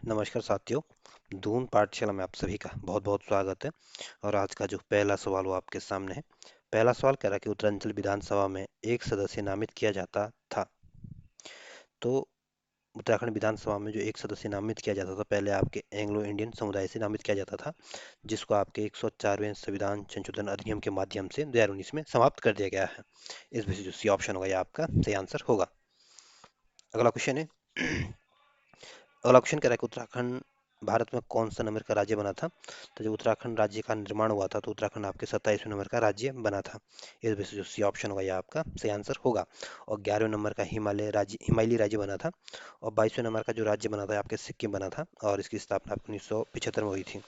नमस्कार साथियों। दून पाठशाला में आप सभी का बहुत बहुत स्वागत है। और आज का जो पहला सवाल वो आपके सामने है। पहला सवाल कह रहा है कि उत्तरांचल विधानसभा में एक सदस्य नामित किया जाता था। तो उत्तराखंड विधानसभा में जो एक सदस्य नामित किया जाता था, पहले आपके एंग्लो इंडियन समुदाय से नामित किया जाता था, जिसको आपके 104वें संविधान संशोधन अधिनियम के माध्यम से 2019 में समाप्त कर दिया गया है। इस वजह से जो सी ऑप्शन होगा ये आपका सही आंसर होगा। अगला क्वेश्चन है। अगला क्वेश्चन कह रहा है कि उत्तराखंड भारत में कौन सा नंबर का राज्य बना था। तो जब उत्तराखंड राज्य का निर्माण हुआ था तो उत्तराखंड आपके 27वें नंबर का राज्य बना था। इस वजह से जो सी ऑप्शन होगा ये आपका सही आंसर होगा। और 11वें नंबर का हिमालय राज्य बना था। और 22वें नंबर का जो राज्य बना था आपके सिक्किम बना था, और इसकी स्थापना आपको 1975 में हुई थी।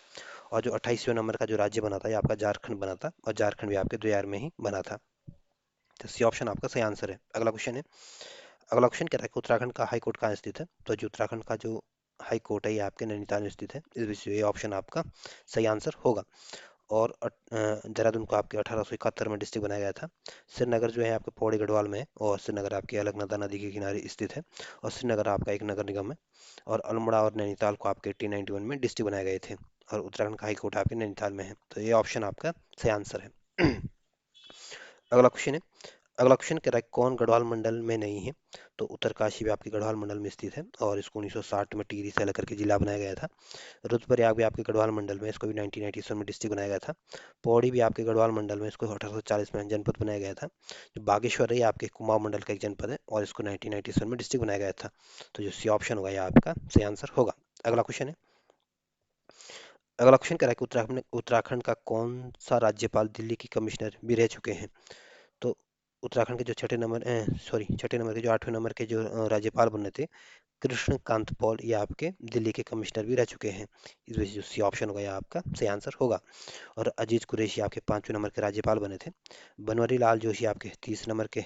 और जो 28वें नंबर का जो राज्य बना था ये आपका झारखंड बना था, और झारखंड भी आपके 2000 में ही बना था। तो सी ऑप्शन आपका सही आंसर है। अगला क्वेश्चन है। अगला क्वेश्चन कह रहा है कि उत्तराखंड का हाई कोर्ट कहाँ स्थित है। तो जो उत्तराखंड का जो हाई कोर्ट है ये आपके नैनीताल में स्थित है। इस वजह से ये ऑप्शन आपका सही आंसर होगा। और देहरादून को आपके 1871 में डिस्ट्रिक्ट बनाया गया था। श्रीनगर जो है आपके पौड़ी गढ़वाल में है, और श्रीनगर आपके अलकनंदा नदी के किनारे स्थित है। और श्रीनगर आपका एक नगर निगम है। और अल्मोड़ा और नैनीताल को आपके 1891 में डिस्ट्रिक्ट बनाए गए थे। और उत्तराखंड का हाई कोर्ट आपके नैनीताल में है। तो ये ऑप्शन आपका सही आंसर है। अगला क्वेश्चन है। अगला क्वेश्चन कह रहा है कौन गढ़वाल मंडल में नहीं है। तो उत्तरकाशी भी आपके गढ़वाल मंडल में स्थित है, और इसको 1960 में टिहरी से अलग करके जिला बनाया गया था। रुद्रप्रयाग भी आपके गढ़वाल मंडल में, इसको भी 1997 में डिस्ट्रिक्ट बनाया गया था। पौड़ी भी आपके गढ़वाल मंडल में, इसको 1840 में जनपद बनाया गया था। जो बागेश्वर है ये आपके कुमाऊं मंडल का एक जनपद है, और इसको 1997 में डिस्ट्रिक्ट बनाया गया था। तो जो सी ऑप्शन होगा ये आपका सही आंसर होगा। अगला क्वेश्चन है। अगला क्वेश्चन कह रहा है कि उत्तराखंड का कौन सा राज्यपाल दिल्ली की कमिश्नर भी रह चुके हैं। तो उत्तराखंड के जो छठे नंबर के जो 8वें नंबर के जो राज्यपाल बने थे, कृष्णकांत पॉल, ये आपके दिल्ली के कमिश्नर भी रह चुके हैं। इस वजह से जो सी ऑप्शन होगा ये आपका सही आंसर होगा। और अजीज कुरैशी आपके 5वें नंबर के राज्यपाल बने थे। बनवारी लाल जोशी आपके 30 नंबर के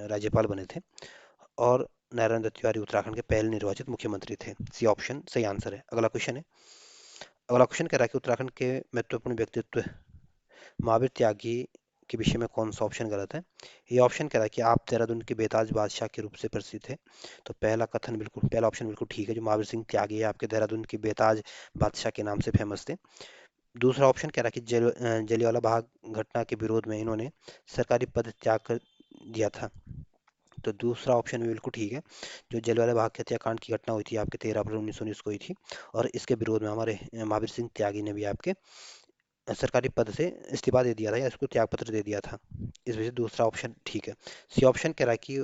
राज्यपाल बने थे। और नारायण दत्त तिवारी उत्तराखंड के पहले निर्वाचित मुख्यमंत्री थे। सी ऑप्शन सही आंसर है। अगला क्वेश्चन है। अगला क्वेश्चन कह रहा है कि उत्तराखंड के महत्वपूर्ण व्यक्तित्व महावीर त्यागी के विषय में कौन सा ऑप्शन गलत है। ये ऑप्शन कह रहा है कि आप देहरादून के बेताज बादशाह के रूप से प्रसिद्ध है। तो पहला ऑप्शन बिल्कुल ठीक है। जो महावीर सिंह त्यागी है आपके देहरादून के बेताज बादशाह के नाम से फेमस थे। दूसरा ऑप्शन कह रहा है कि जलियांवाला बाग घटना के विरोध में इन्होंने सरकारी पद त्याग कर दिया था। तो दूसरा ऑप्शन भी बिल्कुल ठीक है। जो जलियांवाला बाग के हत्याकांड की घटना हुई थी आपके 13 अप्रैल 1919 को हुई थी, और इसके विरोध में हमारे महावीर सिंह त्यागी ने भी आपके सरकारी पद से इस्तीफा दे दिया था, या इसको त्याग पत्र दे दिया था। इस वजह से दूसरा ऑप्शन ठीक है। सी ऑप्शन कह रहा है कि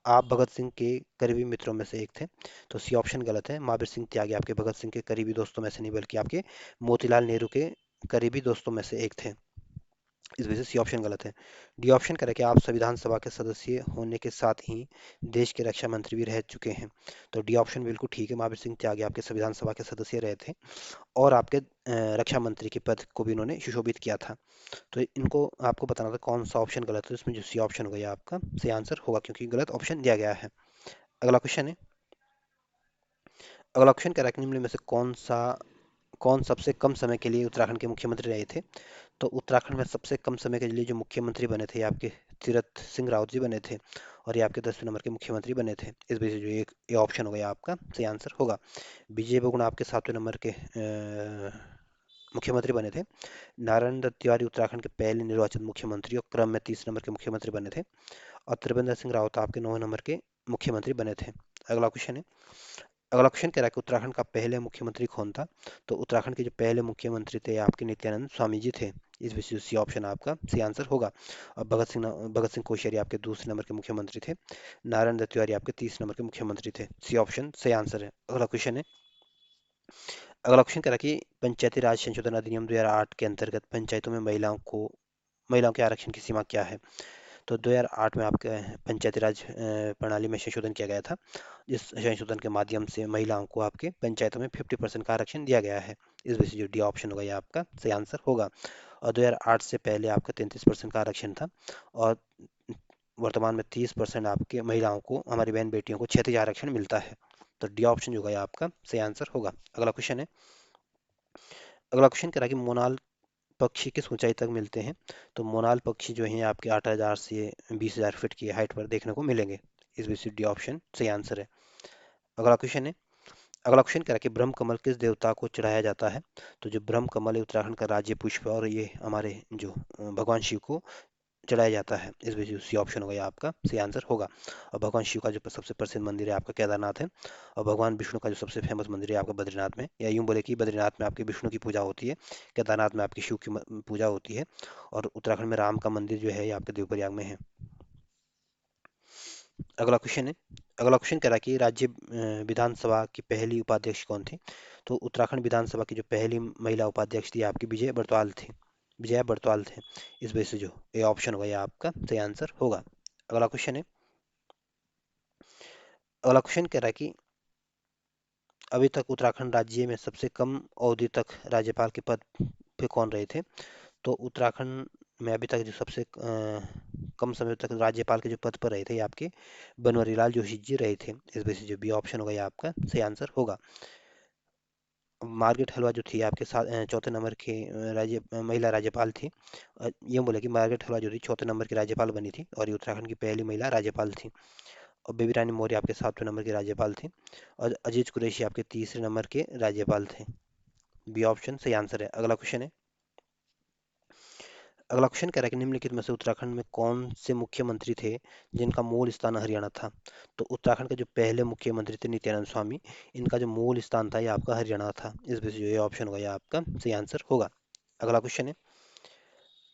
आप भगत सिंह के करीबी मित्रों में से एक थे। तो सी ऑप्शन गलत है। महावीर सिंह त्यागी आपके भगत सिंह के करीबी दोस्तों में से नहीं, बल्कि आपके मोतीलाल नेहरू के करीबी दोस्तों में से एक थे। इस वजह से सी ऑप्शन गलत है। डी ऑप्शन कह रहा है कि आप संविधान सभा के सदस्य होने के साथ ही देश के रक्षा मंत्री भी रह चुके हैं। तो डी ऑप्शन बिल्कुल ठीक है। महावीर सिंह त्यागी आपके संविधान सभा के सदस्य रहे थे, और आपके रक्षा मंत्री के पद को भी इन्होंने सुशोभित किया था। तो इनको आपको बताना था कौन सा ऑप्शन गलत है। इसमें जो सी ऑप्शन होगा ये आपका सही आंसर होगा, क्योंकि गलत ऑप्शन दिया गया है। अगला क्वेश्चन है। अगला क्वेश्चन कह रहा है कि निम्न में से कौन सबसे कम समय के लिए उत्तराखंड के मुख्यमंत्री रहे थे। तो उत्तराखंड में सबसे कम समय के लिए जो मुख्यमंत्री बने थे ये आपके तीरथ सिंह रावत जी बने थे, और ये आपके 10वें नंबर के मुख्यमंत्री बने थे। इस वजह से जो एक ये ऑप्शन होगा ये आपका सही आंसर होगा। विजय बहुगुण आपके 7वें नंबर के मुख्यमंत्री बने थे। नारायण दत्त तिवारी उत्तराखंड के पहले निर्वाचित मुख्यमंत्री और क्रम में 30 नंबर के मुख्यमंत्री बने थे। और त्रिवेंद्र सिंह रावत आपके 9वें नंबर के मुख्यमंत्री बने थे। अगला क्वेश्चन है। अगला क्वेश्चन कह रहा है कि उत्तराखंड का पहले मुख्यमंत्री कौन था। तो उत्तराखंड के जो पहले मुख्यमंत्री थे आपके नित्यानंद स्वामी जी थे। इस वजह से सी ऑप्शन आपका सही आंसर होगा। और भगत सिंह कोश्यारी आपके दूसरे नंबर के मुख्यमंत्री थे। नारायण दत्त तिवारी आपके 30 नंबर के मुख्यमंत्री थे। सी ऑप्शन सही आंसर है। अगला क्वेश्चन है। अगला क्वेश्चन कह रहा है कि पंचायती राज संशोधन अधिनियम 2008 के अंतर्गत पंचायतों में महिलाओं के आरक्षण की सीमा क्या है। तो 2008 में आपके पंचायती राज प्रणाली में संशोधन किया गया था, जिस संशोधन के माध्यम से महिलाओं को आपके पंचायतों में 50% का आरक्षण दिया गया है। इस वजह से जो डी ऑप्शन होगा ये आपका सही आंसर होगा। और 2008 से पहले आपका 33% का आरक्षण था, और वर्तमान में 30% आपके महिलाओं को, हमारी बहन बेटियों को क्षेत्रीय आरक्षण मिलता है। तो डी ऑप्शन जो होगा ये आपका सही आंसर होगा। अगला क्वेश्चन है। अगला क्वेश्चन कह रहा है कि मोनाल पक्षी किस ऊंचाई तक मिलते हैं। तो मोनाल पक्षी जो हैं आपके 8,000 से 20,000 फीट की हाइट पर देखने को मिलेंगे। इस वजह से डी ऑप्शन सही आंसर है। अगला क्वेश्चन है। अगला क्वेश्चन कह रहा है कि ब्रह्म कमल किस देवता को चढ़ाया जाता है। तो जो ब्रह्म कमल है उत्तराखंड का राज्य पुष्प है और ये हमारे जो भगवान शिव को चढ़ाया जाता है। इस वजह से सी ऑप्शन होगा ये आपका सही आंसर होगा। और भगवान शिव का जो सबसे प्रसिद्ध मंदिर है आपका केदारनाथ है। और भगवान विष्णु का जो सबसे फेमस मंदिर है आपका बद्रीनाथ में, या यूं बोले कि बद्रीनाथ में आपके विष्णु की पूजा होती है, केदारनाथ में आपकी शिव की पूजा होती है, और उत्तराखंड में राम का मंदिर जो है ये आपके देवप्रयाग में है। अगला क्वेश्चन है, अगला क्वेश्चन कह रहा है कि राज्य विधानसभा की पहली उपाध्यक्ष कौन थी। तो उत्तराखंड विधानसभा की जो पहली महिला उपाध्यक्ष थी आपकी विजय बड़तवाल थी, विजया बड़तवाल थे। इस वजह से जो ये ऑप्शन होगा ये आपका सही आंसर होगा। अगला क्वेश्चन है, अगला क्वेश्चन कह रहा है कि अभी तक उत्तराखंड राज्य में सबसे कम अवधि तक राज्यपाल के पद पे कौन रहे थे। तो उत्तराखंड में अभी तक जो सबसे कम समय तक राज्यपाल के जो पद पर रहे थे ये आपके बनवारीलाल जोशी जी रहे थे। इस वजह से जो बी ऑप्शन होगा ये आपका सही आंसर होगा। मार्gaरेट हलवा जो थी आपके साथ चौथे नंबर के महिला राज्यपाल थी। ये बोले कि मार्gaरेट हलवा जो थी चौथे नंबर की राज्यपाल बनी थी और ये उत्तराखंड की पहली महिला राज्यपाल थी। और बेबी रानी मौर्य आपके सातवें नंबर के राज्यपाल थे। और अजीत कुरैशी आपके तीसरे नंबर के राज्यपाल थे। बी ऑप्शन सही आंसर है। अगला क्वेश्चन है, अगला क्वेश्चन कह रहा है कि निम्नलिखित में से उत्तराखंड में कौन से मुख्यमंत्री थे जिनका मूल स्थान हरियाणा था। तो उत्तराखंड के जो पहले मुख्यमंत्री थे नित्यानंद स्वामी, इनका जो मूल स्थान था ये आपका हरियाणा था। इस वजह से जो ये ऑप्शन होगा ये आपका सही आंसर होगा। अगला क्वेश्चन है,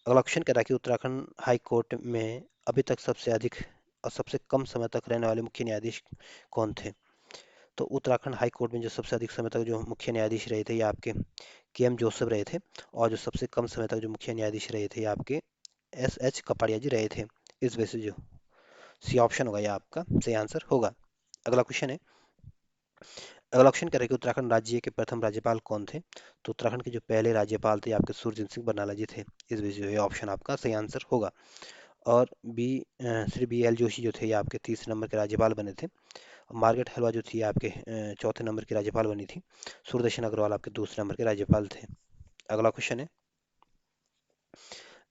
अगला क्वेश्चन कह रहा है कि उत्तराखंड हाई कोर्ट में अभी तक सबसे अधिक और सबसे कम समय तक रहने वाले मुख्य न्यायाधीश कौन थे। तो उत्तराखंड हाई कोर्ट में जो सबसे अधिक समय तक जो मुख्य न्यायाधीश रहे थे ये आपके के एम जोसेफ रहे थे। और जो सबसे कम समय तक जो मुख्य न्यायाधीश रहे थे ये आपके एस एच कपाड़िया जी रहे थे। इस वजह से जो सी ऑप्शन होगा ये आपका सही आंसर होगा। अगला क्वेश्चन है, अगला क्वेश्चन करें कि उत्तराखंड राज्य के प्रथम राज्यपाल कौन थे। तो उत्तराखंड के जो पहले राज्यपाल थे आपके सुरजीत सिंह बरनाला जी थे। इस वजह से ये ऑप्शन आपका सही आंसर होगा। और श्री बी एल जोशी जो थे ये आपके तीसरे नंबर के राज्यपाल बने थे। मार्gaरेट हलवा जो थी आपके चौथे नंबर की राज्यपाल बनी थी। सूरदर्शन अग्रवाल आपके दूसरे नंबर के राज्यपाल थे। अगला क्वेश्चन है,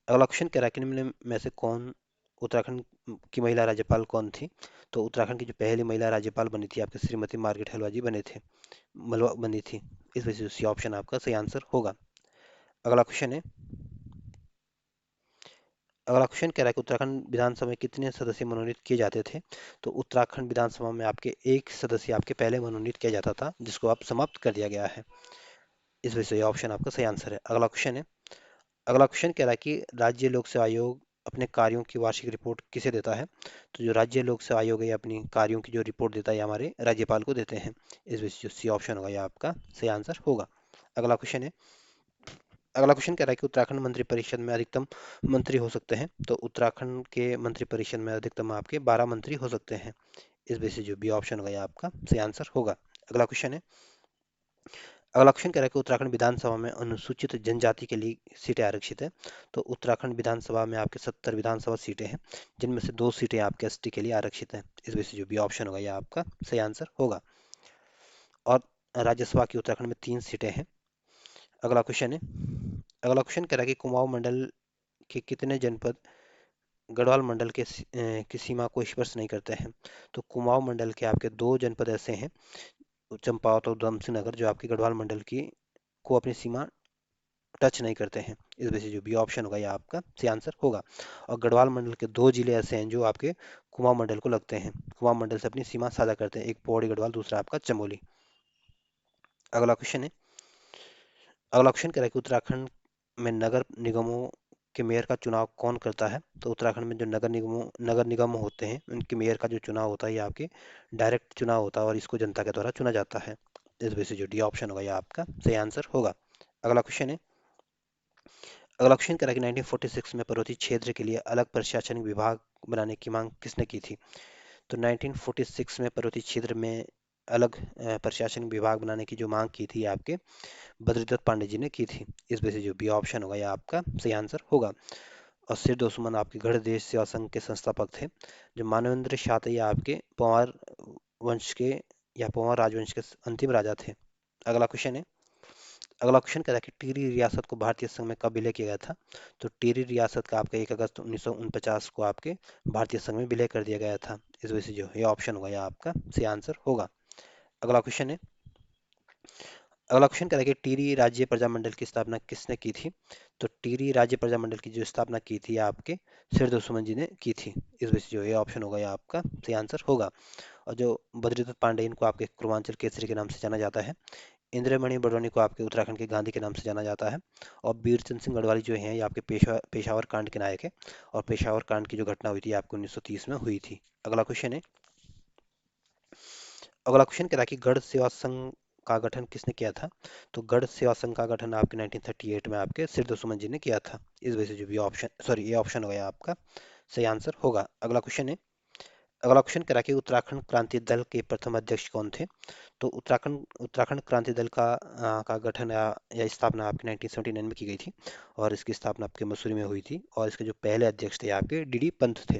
अगला क्वेश्चन कह रहा है कि निम्न में से कौन उत्तराखंड की महिला राज्यपाल कौन थी। तो उत्तराखंड की जो पहली महिला राज्यपाल बनी थी आपके श्रीमती मार्gaरेट हलवा जी बने थे, मलवा बनी थी। इस वजह से सी ऑप्शन आपका सही आंसर होगा। अगला क्वेश्चन है, अगला क्वेश्चन कह रहा है कि उत्तराखंड विधानसभा में कितने सदस्य मनोनीत किए जाते थे। तो उत्तराखंड विधानसभा में आपके एक सदस्य आपके पहले मनोनीत किया जाता था जिसको अब समाप्त कर दिया गया है। इस वजह से ये ऑप्शन आपका सही आंसर है। अगला क्वेश्चन है, अगला क्वेश्चन कह रहा है कि राज्य लोक सेवा आयोग अपने कार्यों की वार्षिक रिपोर्ट किसे देता है। तो जो राज्य लोक सेवा आयोग है अपनी कार्यों की जो रिपोर्ट देता है हमारे राज्यपाल को देते हैं। इस वजह से जो सी ऑप्शन होगा ये आपका सही आंसर होगा। अगला क्वेश्चन है, अगला क्वेश्चन कह रहा है कि उत्तराखंड मंत्री परिषद में अधिकतम मंत्री हो सकते हैं। तो उत्तराखंड के मंत्री परिषद में अधिकतम आपके 12 मंत्री हो सकते हैं। इस वजह से जो बी ऑप्शन होगा ये आपका सही आंसर होगा। अगला क्वेश्चन है, अगला क्वेश्चन कह रहा है कि उत्तराखंड विधानसभा में अनुसूचित जनजाति के लिए सीटें आरक्षित है। तो उत्तराखंड विधानसभा में आपके 70 विधानसभा सीटें हैं जिनमें से 2 सीटें आपके एसटी के लिए आरक्षित हैं। इस वजह से जो बी ऑप्शन होगा ये आपका सही आंसर होगा। और राज्यसभा की उत्तराखंड में 3 सीटें हैं। अगला क्वेश्चन है, अगला क्वेश्चन कह रहा है कि कुमाऊं मंडल के कितने जनपद गढ़वाल मंडल के की सीमा को स्पर्श नहीं करते हैं। तो कुमाऊं मंडल के आपके 2 जनपद ऐसे हैं, चंपावत और उधम सिंह नगर, जो आपके गढ़वाल मंडल की को अपनी सीमा टच नहीं करते हैं। इस वजह से जो बी ऑप्शन होगा ये आपका सही आंसर होगा। और गढ़वाल मंडल के 2 जिले ऐसे हैं जो आपके कुमाऊं मंडल को लगते हैं, कुमाऊं मंडल से अपनी सीमा साझा करते हैं, एक पौड़ी गढ़वाल, दूसरा आपका चमोली। अगला क्वेश्चन है, अगला क्वेश्चन कह रहा है कि उत्तराखंड में नगर निगमों के मेयर का चुनाव कौन करता है। तो उत्तराखंड में जो नगर निगम होते हैं उनके मेयर का जो चुनाव होता है ये आपके डायरेक्ट चुनाव होता है और इसको जनता के द्वारा चुना जाता है। इस वजह से जो डी ऑप्शन होगा ये आपका सही आंसर होगा। अगला क्वेश्चन है, अगला क्वेश्चन कह रहा है कि 1946 में पर्वतीय क्षेत्र के लिए अलग प्रशासनिक विभाग बनाने की मांग किसने की थी। तो 1946 में पर्वतीय क्षेत्र में अलग प्रशासनिक विभाग बनाने की जो मांग की थी आपके बद्रीदत्त पांडे जी ने की थी। इस वजह से जो बी ऑप्शन होगा ये आपका सही आंसर होगा। और सिर दोसुमन आपके गढ़ देश सेवा संघ के संस्थापक थे। जो मानवेंद्र शाह थे ये आपके पंवार वंश के या पंवार राजवंश के अंतिम राजा थे। अगला क्वेश्चन है, अगला क्वेश्चन कह रहा है कि टिहरी रियासत को भारतीय संघ में कब विलय किया गया था। तो टिहरी रियासत का आपका 1 अगस्त 1949 को आपके भारतीय संघ में विलय कर दिया गया था। इस वजह से जो ये ऑप्शन होगा ये आपका सही आंसर होगा। अगला क्वेश्चन है, अगला क्वेश्चन कह रहा है कि टिहरी राज्य प्रजामंडल की स्थापना किसने की थी? तो टिहरी राज्य प्रजामंडल की जो स्थापना की थी आपके सिरदो सुमन जी ने की थी। इस वजह से जो ये ऑप्शन होगा ये आपका सही आंसर होगा। और जो बद्रीदत्त पांडेय इनको आपके पूर्वांचल केसरी के नाम से जाना जाता है। इंद्रमणि बडोनी को आपके उत्तराखंड के गांधी के नाम से जाना जाता है। और बीरचंद सिंह गढ़वाली जो हैं ये आपके पेशावर कांड के नायक है। और पेशावर कांड की जो घटना हुई थी आपको 1930 में हुई थी। अगला क्वेश्चन है, अगला क्वेश्चन कह रहा है कि गढ़ सेवा संघ का गठन किसने किया था? तो गढ़ सेवा संघ का गठन आपके 1938 में आपके सिरदो सुमन जी ने किया था। इस वजह से जो भी ऑप्शन सॉरी ये ऑप्शन हो गया आपका सही आंसर होगा। अगला क्वेश्चन है, अगला क्वेश्चन कह रहा है कि उत्तराखंड क्रांति दल के प्रथम अध्यक्ष कौन थे? तो उत्तराखंड उत्तराखंड क्रांति दल का गठन या स्थापना आपके 1979 में की गई थी। और इसकी स्थापना आपके मसूरी में हुई थी। और इसके जो पहले अध्यक्ष थे आपके डीडी पंत थे।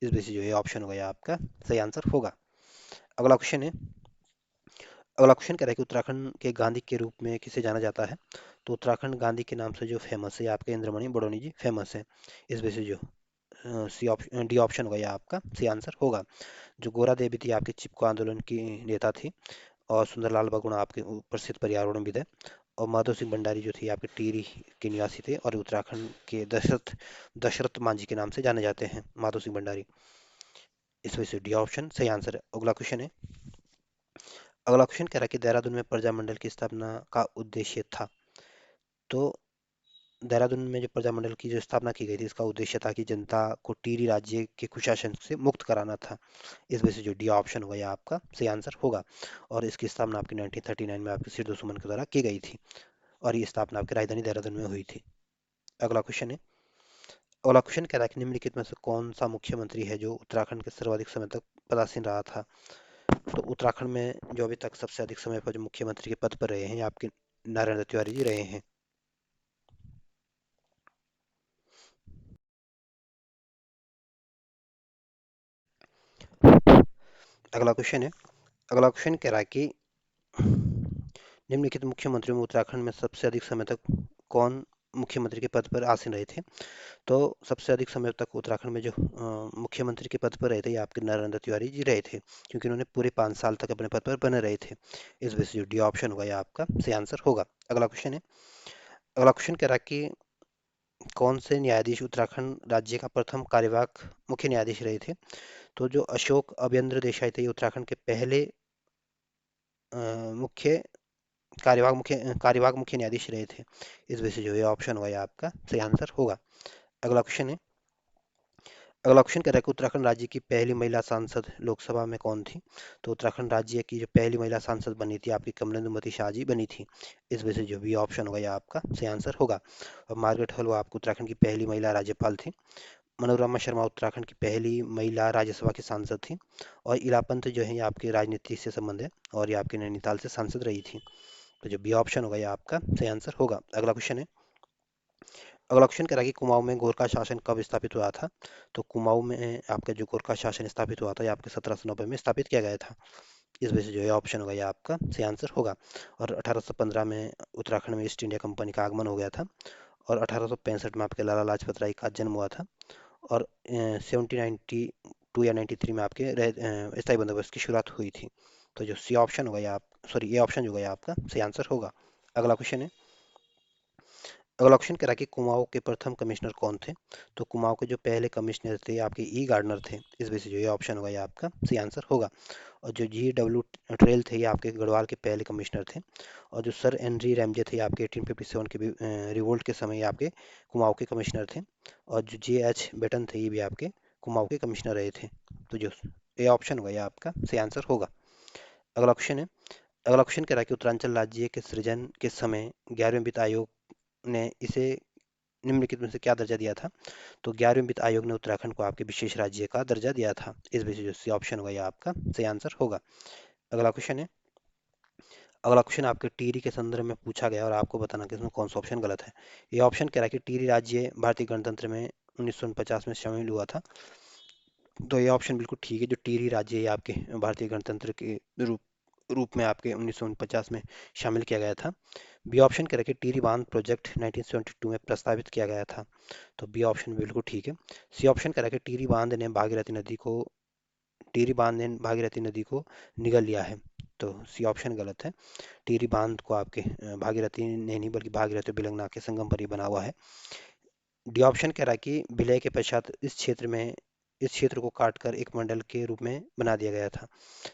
इस वजह से जो ये ऑप्शन हो गया आपका सही आंसर होगा। अगला क्वेश्चन है, अगला क्वेश्चन कह रहा है कि उत्तराखंड के गांधी के रूप में किसे जाना जाता है? तो उत्तराखंड गांधी के नाम से जो फेमस है आपके इंद्रमणि बडोनी जी फेमस है। इस वजह से जो सी ऑप्शन डी ऑप्शन होगा यह आपका सी आंसर होगा। जो गोरा देवी थी आपके चिपको आंदोलन की नेता थी। और सुंदरलाल बगुणा आपके प्रसिद्ध पर्यावरणविद है। और माधो सिंह भंडारी जो थे आपके टिहरी के निवासी थे और उत्तराखंड के दशरथ दशरथ मांझी के नाम से जाने जाते हैं माधो सिंह भंडारी। इस वजह से डी ऑप्शन सही आंसर है। अगला क्वेश्चन है, अगला क्वेश्चन कह रहा है कि देहरादून में प्रजामंडल की स्थापना का उद्देश्य था। तो देहरादून में जो प्रजामंडल की जो स्थापना की गई थी इसका उद्देश्य था कि जनता को टिहरी राज्य के कुशासन से मुक्त कराना था। इस वजह से जो डी ऑप्शन होगा यह आपका सही आंसर होगा। और इसकी स्थापना आपकी 1939 में आपके सिद्धू सुमन के द्वारा की गई थी। और ये स्थापना आपकी राजधानी देहरादून में हुई थी। अगला क्वेश्चन है, अगला क्वेश्चन कह रहा है कि निम्नलिखित में से कौन सा मुख्यमंत्री है जो उत्तराखंड के सर्वाधिक समय तक पदासीन रहा था? तो उत्तराखंड में जो अभी तक सबसे अधिक समय पर जो मुख्यमंत्री के पद पर रहे हैं ये आपके नारायण दत्त तिवारी जी रहे हैं। अगला क्वेश्चन है, अगला क्वेश्चन कह रहा है कि निम्नलिखित मुख्यमंत्रियों में उत्तराखंड में सबसे अधिक समय तक कौन मुख्यमंत्री के पद पर आसीन रहे थे? तो सबसे अधिक समय तक उत्तराखंड में जो मुख्यमंत्री के पद पर रहे थे ये आपके नरेंद्र तिवारी जी रहे थे। क्योंकि उन्होंने पूरे 5 साल तक अपने पद पर बने रहे थे। इस वजह से जो डी ऑप्शन होगा ये आपका सही आंसर होगा। अगला क्वेश्चन है, अगला क्वेश्चन कह रहा है कि कौन से न्यायाधीश उत्तराखंड राज्य का प्रथम कार्यवाहक मुख्य न्यायाधीश रहे थे? तो जो अशोक अभियंद्र देसाई थे ये उत्तराखंड के पहले मुख्य कार्यवाहक मुख्य न्यायाधीश रहे थे। इस वजह से जो ये ऑप्शन होगा ये आपका सही आंसर होगा। अगला क्वेश्चन है, अगला क्वेश्चन कह रहा है कि उत्तराखंड राज्य की पहली महिला सांसद लोकसभा में कौन थी? तो उत्तराखंड राज्य की जो पहली महिला सांसद बनी थी आपकी कमलेंदु शाह जी बनी थी। इस वजह से जो भी ऑप्शन होगा यह आपका सही आंसर होगा। और मार्gaरेट हॉल वो आपको उत्तराखंड की पहली महिला राज्यपाल थी। मनोरमा शर्मा उत्तराखंड की पहली महिला राज्यसभा की सांसद थी। और इला पंत जो है ये आपकी राजनीति से संबंध है और ये आपके नैनीताल से सांसद रही थी। तो जो बी ऑप्शन होगा ये आपका सही आंसर होगा। अगला क्वेश्चन है, अगला क्वेश्चन कह रहा है कि कुमाऊं में गोरखा शासन कब स्थापित हुआ था? तो कुमाऊं में आपका जो गोरखा शासन स्थापित हुआ था ये आपके 1790 में स्थापित किया गया था। इस वजह से जो है ऑप्शन होगा ये आपका सही आंसर होगा। और 1815 में उत्तराखंड में ईस्ट इंडिया कंपनी का आगमन हो गया था। और 1865 में आपके लाला लाजपत राय का जन्म हुआ था। और 1792 या 93 में आपके स्थायी बंदोबस्त की शुरुआत हुई थी। तो जो सी ऑप्शन होगा ये आप सॉरी ये ऑप्शन जो होगा ये आपका सही आंसर होगा। अगला क्वेश्चन है, अगला ऑप्शन कह रहा है कि कुमाऊं के प्रथम कमिश्नर कौन थे? तो कुमाऊं के जो पहले कमिश्नर थे आपके ई गार्डनर थे। इस वजह से जो ये ऑप्शन होगा ये आपका सही आंसर होगा। और जो GW ट्रेल थे ये आपके गढ़वाल के पहले कमिश्नर थे। और जो सर एनरी रैमजे थे आपके 1857 के रिवोल्ट के समय ये आपके कुमाऊं के कमिश्नर थे। और जो JH बेटन थे ये भी आपके कुमाऊं के कमिश्नर रहे थे। तो जो ये ऑप्शन होगा ये आपका सही आंसर होगा। अगला क्वेश्चन है, अगला क्वेश्चन कह रहा है कि उत्तरांचल राज्य के सृजन के समय 11वें वित्त आयोग ने इसे निम्नलिखित में से क्या दर्जा दिया था? तो 11वें वित्त आयोग ने उत्तराखंड को आपके विशेष राज्य का दर्जा दिया था। इस वजह से जो सी ऑप्शन होगा ये आपका सही आंसर होगा। अगला क्वेश्चन है, अगला क्वेश्चन आपके टिहरी के संदर्भ में पूछा गया और आपको बताना कि इसमें कौन सा ऑप्शन गलत है। ये ऑप्शन कह रहा है कि टिहरी राज्य भारतीय गणतंत्र में 1949 में शामिल हुआ था। तो ये ऑप्शन बिल्कुल ठीक है। जो टिहरी राज्य है ये आपके भारतीय गणतंत्र के रूप रूप में आपके 1949 में शामिल किया गया था। बी ऑप्शन कह रहा है कि टिहरी बांध प्रोजेक्ट 1972 में प्रस्तावित किया गया था। तो बी ऑप्शन बिल्कुल ठीक है। सी ऑप्शन कह रहा है कि टिहरी बांध ने भागीरथी नदी को निगल लिया है। तो सी ऑप्शन गलत है। टिहरी बांध को आपके भागीरथी ने नहीं बल्कि भागीरथी और बिलंगना के संगम पर ही बना हुआ है। डी ऑप्शन कह रहा है कि विलय के पश्चात इस क्षेत्र को काटकर एक मंडल के रूप में बना दिया गया था।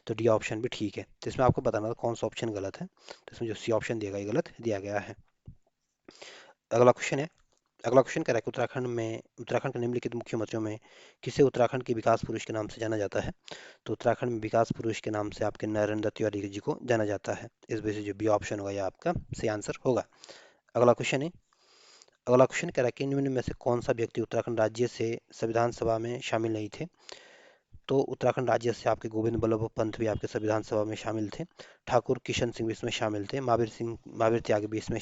तो डी ऑप्शन भी ठीक है। तो इसमें आपको बताना था कौन सा ऑप्शन गलत है। तो इसमें जो सी ऑप्शन दिया गया ये गलत दिया गया है। अगला क्वेश्चन है। अगला क्वेश्चन कह रहा है कि उत्तराखंड के निम्नलिखित मुख्यमंत्रियों में किसे उत्तराखंड के विकास पुरुष के नाम से जाना जाता है। तो उत्तराखंड में विकास पुरुष के नाम से आपके नरेंद्र तिवारी जी को जाना जाता है। इस वजह से जो बी ऑप्शन होगा ये आपका सही आंसर होगा। अगला क्वेश्चन है। अगला क्वेश्चन कह रहा है कि निम्न में से कौन सा व्यक्ति उत्तराखंड राज्य से संविधान सभा में शामिल नहीं थे। तो उत्तराखंड राज्य से आपके गोविंद बल्लभ पंत भी आपके संविधान सभा में शामिल थे। ठाकुर किशन सिंह भी इसमें शामिल थे। महावीर त्यागी भी इसमें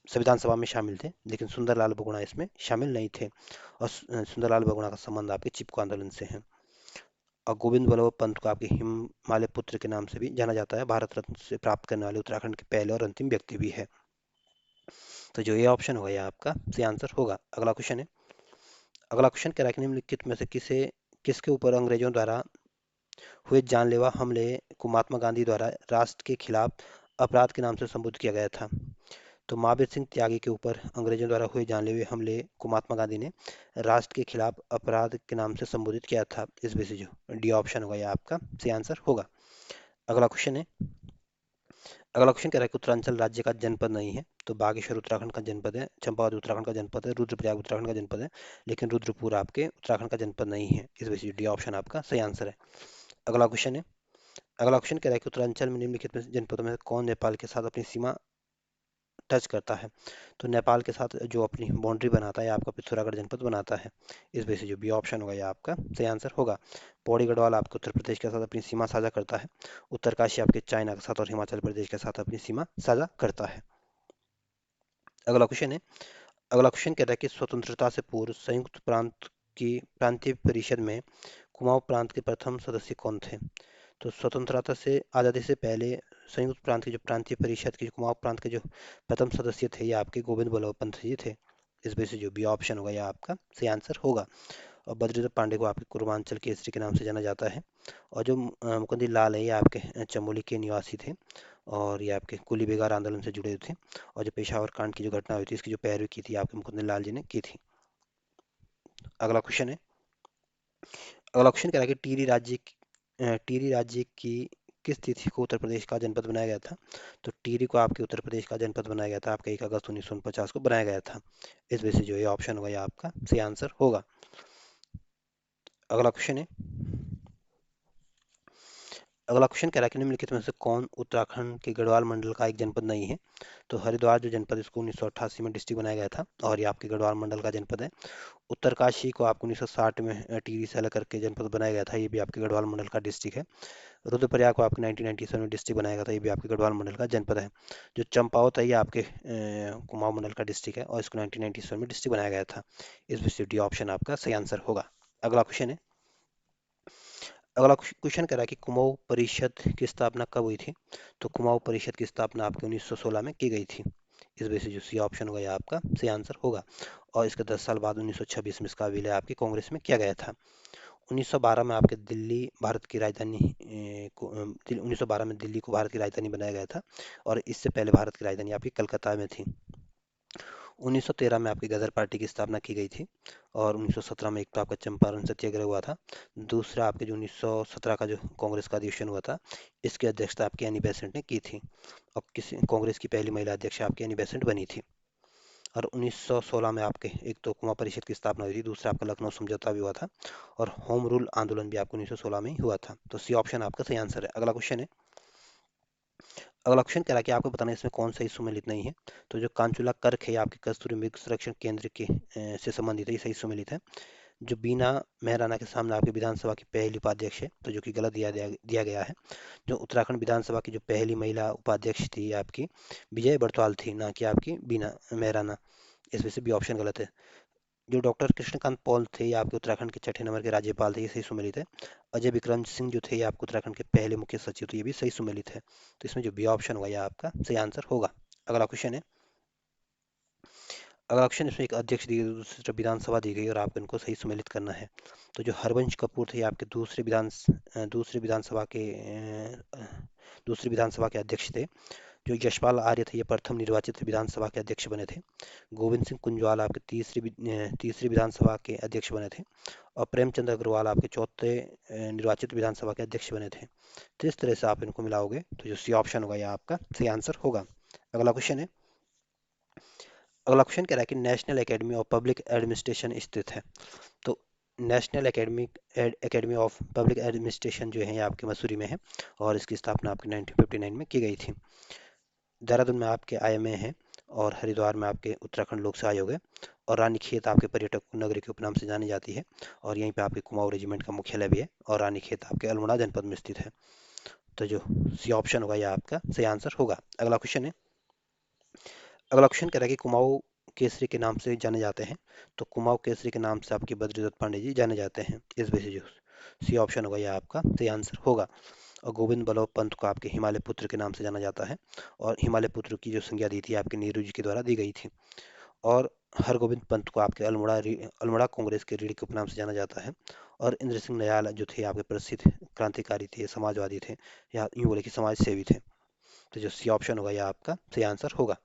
संविधान सभा में शामिल थे, लेकिन सुंदरलाल बहुगुणा इसमें शामिल नहीं थे। और सुंदरलाल बहुगुणा का संबंध आपके चिपको आंदोलन से है। और गोविंद बल्लभ पंत को आपके हिमालय पुत्र के नाम से भी जाना जाता है। भारत रत्न से प्राप्त करने वाले उत्तराखंड के पहले और अंतिम व्यक्ति भी है। तो जो ये ऑप्शन होगा ये आपका सही आंसर होगा। अगला क्वेश्चन है। अगला क्वेश्चन कह रहा है कि निम्नलिखित में से किसके ऊपर अंग्रेजों द्वारा हुए जानलेवा हमले को महात्मा गांधी द्वारा राष्ट्र के खिलाफ अपराध के नाम से संबोधित किया गया था। तो महावीर सिंह त्यागी के ऊपर अंग्रेजों द्वारा हुए जानलेवा हमले को महात्मा गांधी ने राष्ट्र के खिलाफ अपराध के नाम से संबोधित किया था। इस वजह से जो डी ऑप्शन होगा ये आपका सही आंसर होगा। अगला क्वेश्चन है। अगला क्वेश्चन कह रहा है कि उत्तरांचल राज्य का जनपद नहीं है। तो बागेश्वर उत्तराखंड का जनपद है, चंपावत उत्तराखंड का जनपद है, रुद्रप्रयाग उत्तराखंड का जनपद है, लेकिन रुद्रपुर आपके उत्तराखंड का जनपद नहीं है। इस वजह से डी ऑप्शन आपका सही आंसर है। अगला क्वेश्चन है। अगला क्वेश्चन कह रहा है कि उत्तरांचल में निम्नलिखित में जनपदों में से कौन नेपाल के साथ अपनी सीमा टच करता है। तो नेपाल के साथ जो अपनी बाउंड्री बनाता है आपका पिथौरागढ़ जनपद बनाता है। इस वजह से जो बी ऑप्शन होगा ये आपका सही आंसर होगा। पौड़ी गढ़वाल आपके उत्तर प्रदेश के साथ अपनी सीमा साझा करता है। उत्तरकाशी आपके चाइना के साथ और हिमाचल प्रदेश के साथ अपनी सीमा साझा करता है। अगला क्वेश्चन है। अगला क्वेश्चन कहता है कि स्वतंत्रता से पूर्व संयुक्त प्रांत की प्रांतीय परिषद में कुमाऊं प्रांत के प्रथम सदस्य कौन थे। तो स्वतंत्रता से आज़ादी से पहले संयुक्त प्रांत की जो प्रांतीय परिषद की जो कुमाऊं प्रांत के जो प्रथम सदस्य थे ये आपके गोविंद बल्लभ पंत जी थे। इस वजह से जो बी ऑप्शन होगा ये आपका सही आंसर होगा। और बद्रीनाथ पांडे को आपके पूर्वांचल केसरी के नाम से जाना जाता है। और जो मुकुंदी लाल है ये आपके चमोली के निवासी थे। और ये आपके कुली बेगार आंदोलन से जुड़े थे। और जो पेशावर कांड की जो घटना हुई थी इसकी जो पैरवी की थी आपके मुकुंद लाल जी ने की थी। अगला क्वेश्चन है। अगला क्वेश्चन कह रहा है कि टिहरी राज्य की किस तिथि को उत्तर प्रदेश का जनपद बनाया गया था। तो टिहरी को आपके उत्तर प्रदेश का जनपद बनाया गया था आपका 1 अगस्त 1949 को बनाया गया था। इस वजह से जो ये ऑप्शन होगा ये आपका सही आंसर होगा। अगला क्वेश्चन है। अगला क्वेश्चन कह रहा है कि निम्नलिखित में से कौन उत्तराखंड के गढ़वाल मंडल का एक जनपद नहीं है। तो हरिद्वार जो जनपद इसको 1988 में डिस्ट्रिक्ट बनाया गया था और ये आपके गढ़वाल मंडल का जनपद है। उत्तरकाशी को आपको 1960 में टिहरी से अलग करके जनपद बनाया गया था, ये भी आपके गढ़वाल मंडल का डिस्ट्रिक्ट है। रुद्रप्रयाग को आपके 1997 में डिस्ट्रिक्ट बनाया गया था, ये भी आपके गढ़वाल मंडल का जनपद है। जो चंपावत है ये आपके कुमाऊं मंडल का डिस्ट्रिक्ट है और इसको 1997 में डिस्ट्रिक्ट बनाया गया था। इस वजह डी ऑप्शन आपका सही आंसर होगा। अगला क्वेश्चन है। अगला क्वेश्चन कह रहा है कि कुमाऊं परिषद की स्थापना कब हुई थी। तो कुमाऊं परिषद की स्थापना आपके 1916 में की गई थी। इस वजह से जो सी ऑप्शन होगा ये आपका सही आंसर होगा। और इसके 10 साल बाद 1926 में इसका विलय आपकी कांग्रेस में किया गया था। 1912 में आपके दिल्ली भारत की राजधानी 1912 में दिल्ली को भारत की राजधानी बनाया गया था। और इससे पहले भारत की राजधानी आपकी कलकत्ता में थी। 1913 में आपकी गदर पार्टी की स्थापना की गई थी। और 1917 में एक तो आपका चंपारण सत्याग्रह हुआ था। दूसरा आपके जो 1917 का जो कांग्रेस का अधिवेशन हुआ था इसकी अध्यक्षता आपकी एनी बेसेंट ने की थी। और किसी कांग्रेस की पहली महिला अध्यक्ष आपकी एनी बेसेंट बनी थी। और 1916 में आपके एक तो कुमाऊं परिषद की स्थापना हुई थी, दूसरा आपका लखनऊ समझौता भी हुआ था। और होम रूल आंदोलन भी आपको 1916 में ही हुआ था। तो सी ऑप्शन आपका सही आंसर है। अगला क्वेश्चन है। अगला क्वेश्चन कह रहा है कि आपको बताना है इसमें कौन सा ही सुमेलित नहीं है। तो जो कांचुला कर्क है ये आपके कस्तूरी मृग संरक्षण केंद्र के से संबंधित है, ये सही सुमेलित है। जो बीना मेहराना के सामने आपकी विधानसभा की पहली उपाध्यक्ष है तो जो कि गलत दिया गया है। जो उत्तराखंड विधानसभा की जो पहली महिला उपाध्यक्ष थी ये आपकी विजय बड़तवाल थी, ना कि आपकी बीना मेहराना। इस वजह से बी ऑप्शन गलत है। जो डॉक्टर कृष्णकांत पॉल थे ये आपके उत्तराखंड के छठे नंबर के राज्यपाल थे, ये सही सुमेलित है। अजय विक्रम सिंह जो थे ये आपके उत्तराखंड के पहले मुख्य सचिव थे, ये भी सही सुमेलित है। तो इसमें जो बी ऑप्शन होगा ये आपका सही आंसर होगा। अगला क्वेश्चन है। अगला ऑप्शन, इसमें एक अध्यक्ष दी गई, दूसरा विधानसभा दी गई और आपको इनको सही सम्मिलित करना है। तो जो हरवंश कपूर थे, ये आपके दूसरे विधानसभा के दूसरी विधानसभा के अध्यक्ष थे। जो यशपाल आर्य थे, ये प्रथम निर्वाचित विधानसभा के अध्यक्ष बने थे। गोविंद सिंह कुंजवाल आपके तीसरी विधानसभा के अध्यक्ष बने थे। और प्रेमचंद अग्रवाल आपके चौथे निर्वाचित विधानसभा के अध्यक्ष बने थे। तो इस तरह से आप इनको मिलाओगे तो जो सी ऑप्शन होगा, यह आपका सही आंसर होगा। अगला क्वेश्चन है, अगला क्वेश्चन कह रहा है कि national academy of public administration स्थित है। तो national academy of public administration जो है, ये आपके मसूरी में है और इसकी स्थापना आपके 1959 में की गई थी। देहरादून में आपके आईएमए है और हरिद्वार में आपके उत्तराखंड लोक सेवा आयोग है और रानीखेत आपके पर्यटक नगरी के उपनाम से जानी जाती है और यहीं पे आपके कुमाऊं रेजिमेंट का मुख्यालय भी है और रानीखेत आपके अल्मोड़ा जनपद में स्थित है। तो जो सी ऑप्शन होगा, यह आपका सही आंसर होगा। अगला क्वेश्चन है, अगला क्वेश्चन कह रहा है कि कुमाऊं केसरी के नाम से जाने जाते हैं। तो कुमाऊं केसरी के नाम से आपके बद्रीदत्त पांडे जी जाने जाते हैं। इस वजह से जो सी ऑप्शन होगा, यह आपका सही आंसर होगा। और गोविंद बल्लभ पंत को आपके हिमालय पुत्र के नाम से जाना जाता है और हिमालय पुत्र की जो संज्ञा दी थी आपके नेहरू जी के द्वारा दी गई थी। और हरगोविंद पंत को आपके अल्मोड़ा कांग्रेस के रीढ़ के उपनाम से जाना जाता है। और इंद्र सिंह नयाल जो थे आपके प्रसिद्ध क्रांतिकारी थे, समाजवादी थे, या यूं बोले कि समाज सेवी थे। तो जो सी ऑप्शन होगा, यह आपका सही आंसर होगा।